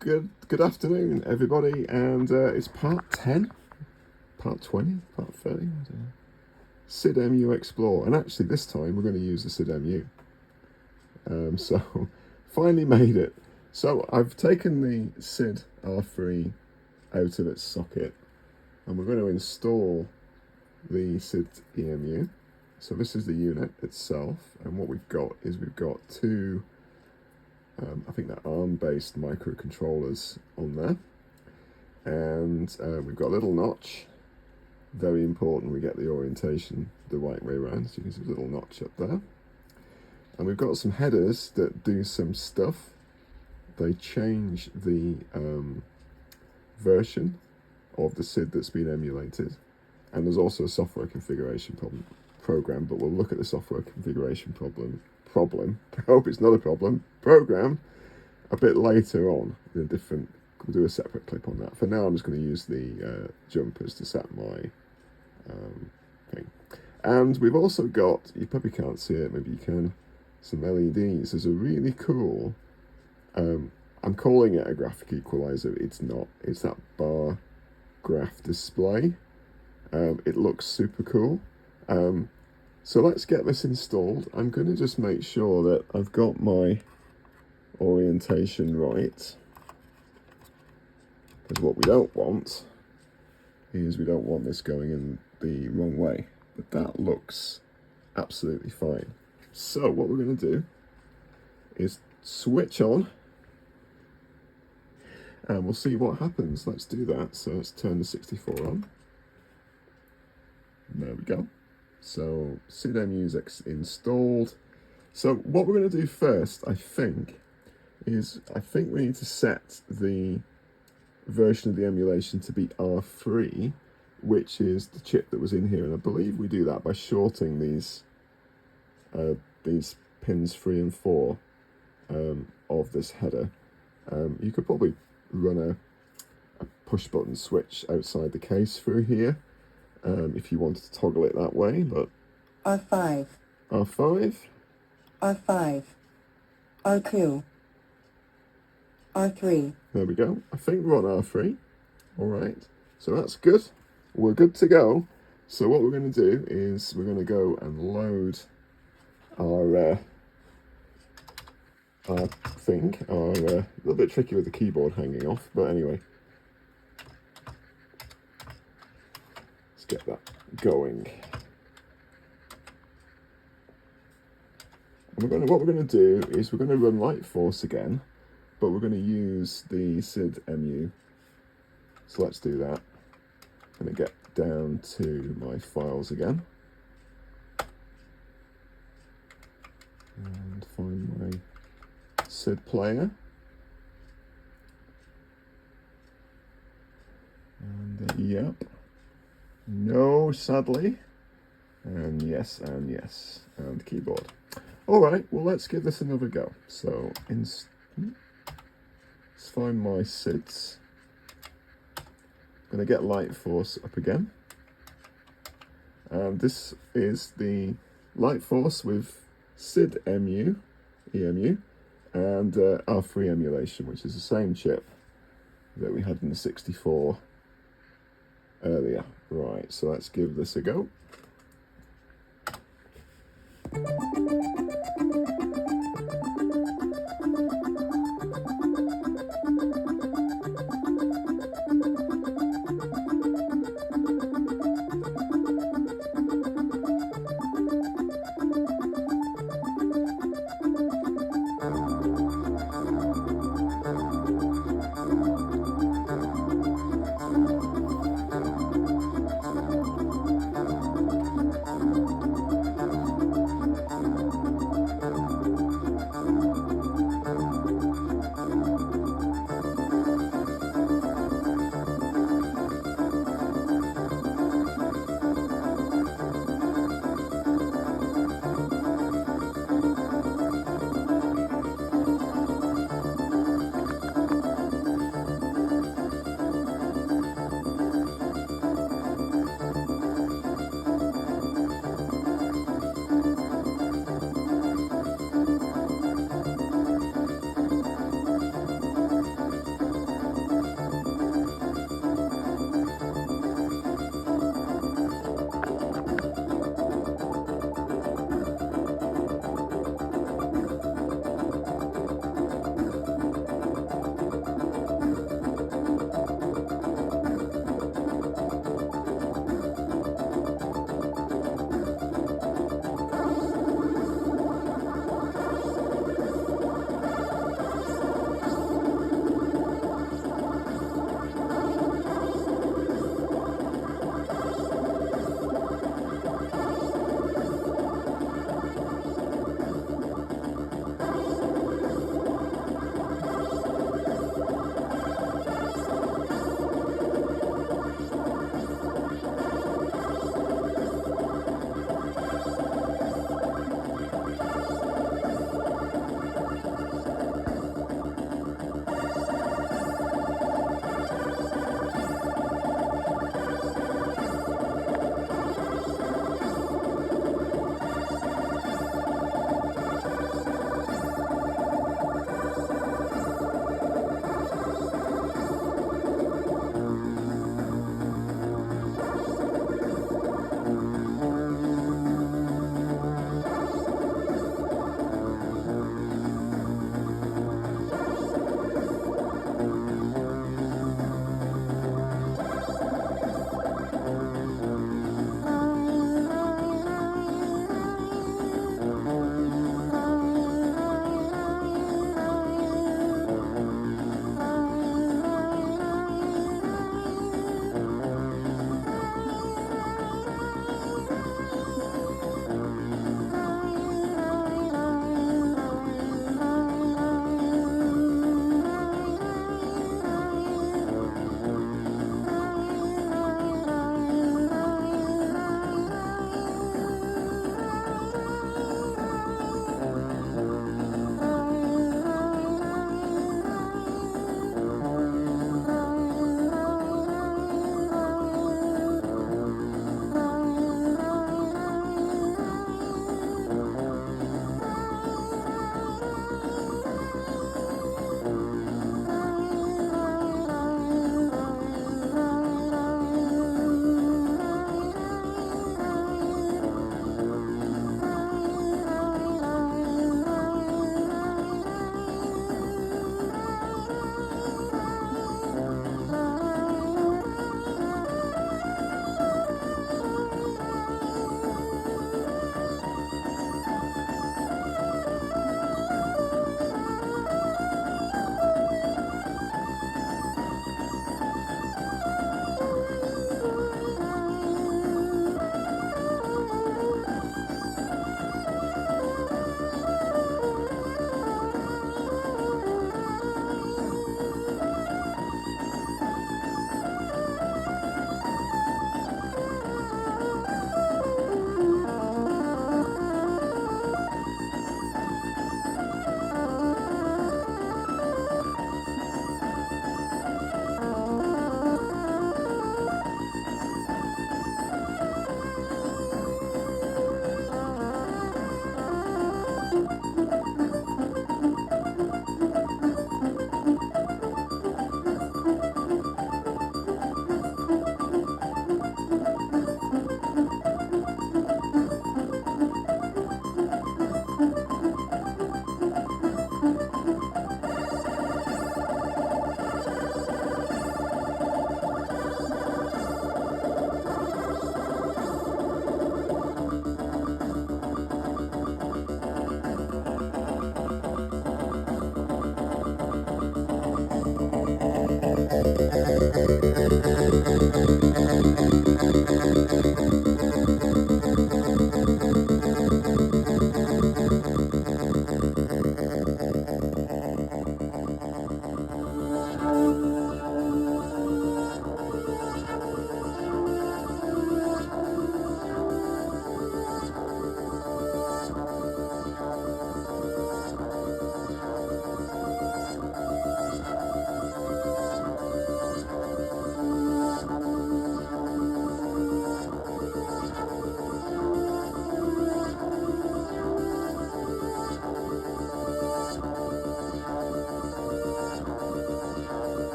Good afternoon, everybody, and it's part 10, part 20, part 30, I don't know. SIDEMU Explore, and actually this time we're going to use the SIDEMU. So, finally made it. So I've taken the SID R3 out of its socket, and we're going to install the SID EMU. So this is the unit itself, and what we've got is two I think they're ARM-based microcontrollers on there, and we've got a little notch. Very important we get the orientation the right way around, so you can see a little notch up there. And we've got some headers that do some stuff. They change the version of the SID that's been emulated, and there's also a software configuration program, but we'll look at the software configuration program. I hope it's not a problem. Program a bit later on in a different. We'll do a separate clip on that. For now, I'm just going to use the jumpers to set my thing. And we've also got, you probably can't see it, maybe you can, some LEDs. There's a really cool. I'm calling it a graphic equalizer. It's not. It's that bar graph display. It looks super cool. So let's get this installed. I'm going to just make sure that I've got my orientation right. Because what we don't want is we don't want this going in the wrong way. But that looks absolutely fine. So what we're going to do is switch on. And we'll see what happens. Let's do that. So let's turn the 64 on. There we go. So SIDEMU's installed. So what we're going to do first, I think we need to set the version of the emulation to be R3, which is the chip that was in here, and I believe we do that by shorting these pins 3 and 4 of this header. You could probably run a push button switch outside the case through here. If you wanted to toggle it that way, but R5, R5, R5, R2, R3. There we go. I think we're on R3. All right. So that's good. We're good to go. So what we're going to do is we're going to go and load our thing. A little bit tricky with the keyboard hanging off, but anyway. Get that going. And what we're going to do is we're going to run Light Force again, but we're going to use the SIDEMU. So let's do that. I'm going to get down to my files again and find my SID player. And yep. No, sadly. And yes, and keyboard. All right, well, let's give this another go. So, let's find my SIDs. I'm going to get Light Force up again. And this is the Light Force with SIDEMU, EMU, and R3 emulation, which is the same chip that we had in the 64 earlier. Right, so let's give this a go.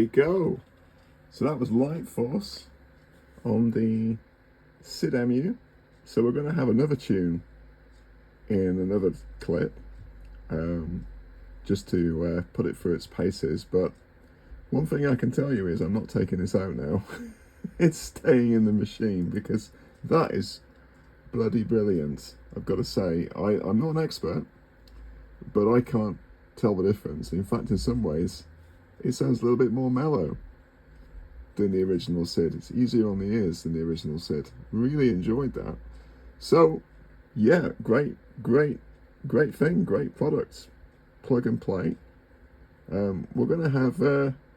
we go. So that was Light Force on the SIDEMU. So we're going to have another tune in another clip, just to put it through its paces. But one thing I can tell you is I'm not taking this out now. It's staying in the machine because that is bloody brilliant. I've got to say, I'm not an expert, but I can't tell the difference. In fact, in some ways, it sounds a little bit more mellow than the original SID. It's easier on the ears than the original SID. Really enjoyed that. So, yeah, great thing, great product. Plug and play. We're going to have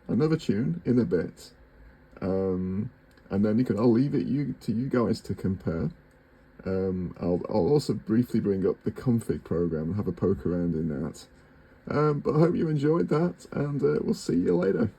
another tune in a bit, and then I'll leave it to you guys to compare. I'll also briefly bring up the config program and have a poke around in that. But I hope you enjoyed that, and we'll see you later.